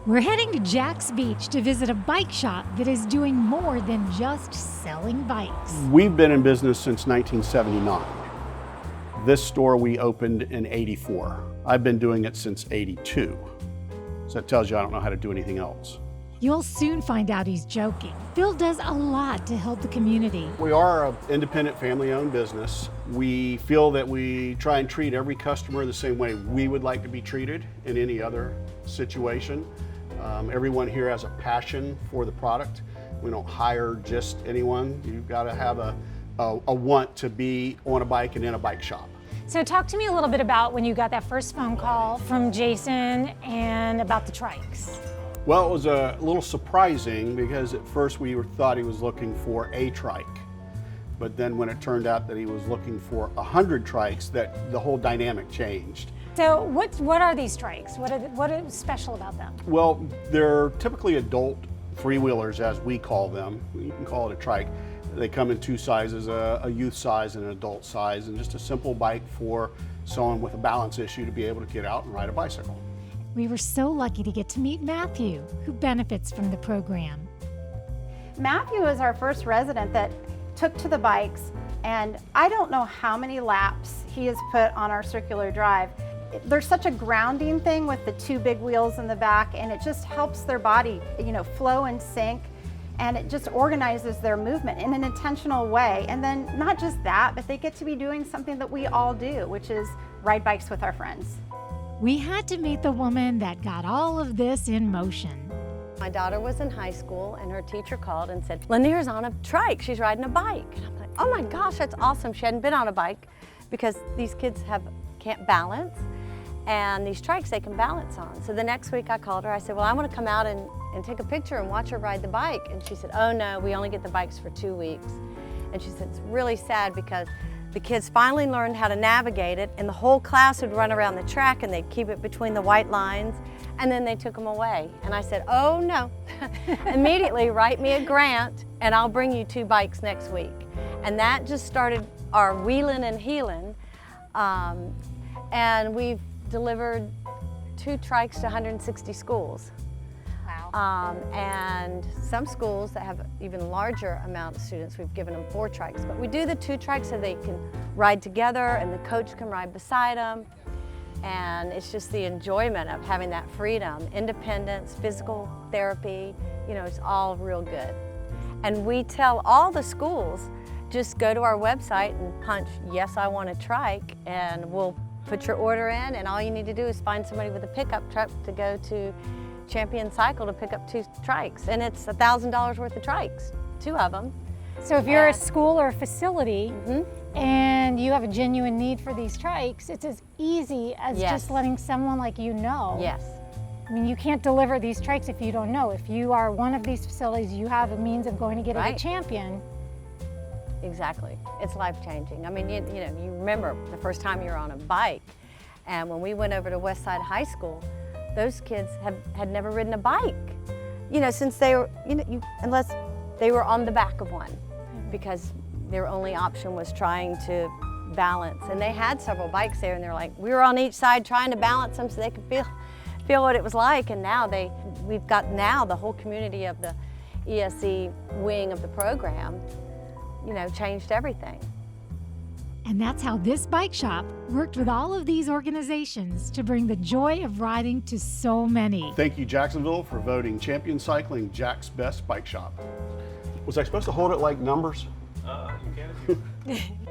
We're heading to Jack's Beach to visit a bike shop that is doing more than just selling bikes. We've been in business since 1979. This store we opened in '84. I've been doing it since '82. So that tells you I don't know how to do anything else. You'll soon find out he's joking. Phil does a lot to help the community. We are an independent family-owned business. We feel that we try and treat every customer the same way we would like to be treated in any other situation. Everyone here has a passion for the product. We don't hire just anyone. You've got to have a want to be on a bike and in a bike shop. So talk to me a little bit about when you got that first phone call from Jason and about the trikes. Well, it was a little surprising because at first we thought he was looking for a trike. But then when it turned out that he was looking for 100 trikes, that the whole dynamic changed. So what are these trikes? What is special about them? Well, they're typically adult three-wheelers, as we call them. You can call it a trike. They come in two sizes, a youth size and an adult size, and just a simple bike for someone with a balance issue to be able to get out and ride a bicycle. We were so lucky to get to meet Matthew, who benefits from the program. Matthew is our first resident that took to the bikes, and I don't know how many laps he has put on our circular drive. There's such a grounding thing with the two big wheels in the back, and it just helps their body, flow and sync, and it just organizes their movement in an intentional way. And then not just that, but they get to be doing something that we all do, which is ride bikes with our friends. We had to meet the woman that got all of this in motion. My daughter was in high school and her teacher called and said, Lanier's on a trike, she's riding a bike. And I'm like, oh my gosh, that's awesome. She hadn't been on a bike because these kids can't balance, and these trikes they can balance on. So the next week I called her, I said, well, I want to come out and take a picture and watch her ride the bike. And she said, oh no, we only get the bikes for 2 weeks. And she said, it's really sad because the kids finally learned how to navigate it, and the whole class would run around the track and they'd keep it between the white lines, and then they took them away. And I said, oh no, immediately write me a grant and I'll bring you 2 bikes next week. And that just started our wheeling and healing. And we've delivered 2 trikes to 160 schools. Wow. And some schools that have even larger amount of students, we've given them 4 trikes. But we do the 2 trikes so they can ride together and the coach can ride beside them. And it's just the enjoyment of having that freedom, independence, physical therapy, it's all real good. And we tell all the schools, just go to our website and punch, yes, I want a trike, and we'll put your order in, and all you need to do is find somebody with a pickup truck to go to Champion Cycle to pick up 2 trikes. And it's $1,000 worth of trikes, 2 of them. So if you're a school or a facility and you have a genuine need for these trikes, it's as easy as just letting someone like you know. Yes. I mean, you can't deliver these trikes if you don't know. If you are one of these facilities, you have a means of going to get it a Champion. Exactly. It's life-changing. I mean, you remember the first time you were on a bike, and when we went over to Westside High School, those kids had never ridden a bike, since they were, unless they were on the back of one, because their only option was trying to balance. And they had several bikes there, and they're like, we were on each side trying to balance them so they could feel what it was like. And now we've got the whole community of the ESE wing of the program, changed everything. And that's how this bike shop worked with all of these organizations to bring the joy of riding to so many. Thank you, Jacksonville, for voting Champion Cycling Jack's Best Bike Shop. Was I supposed to hold it like numbers? You can if you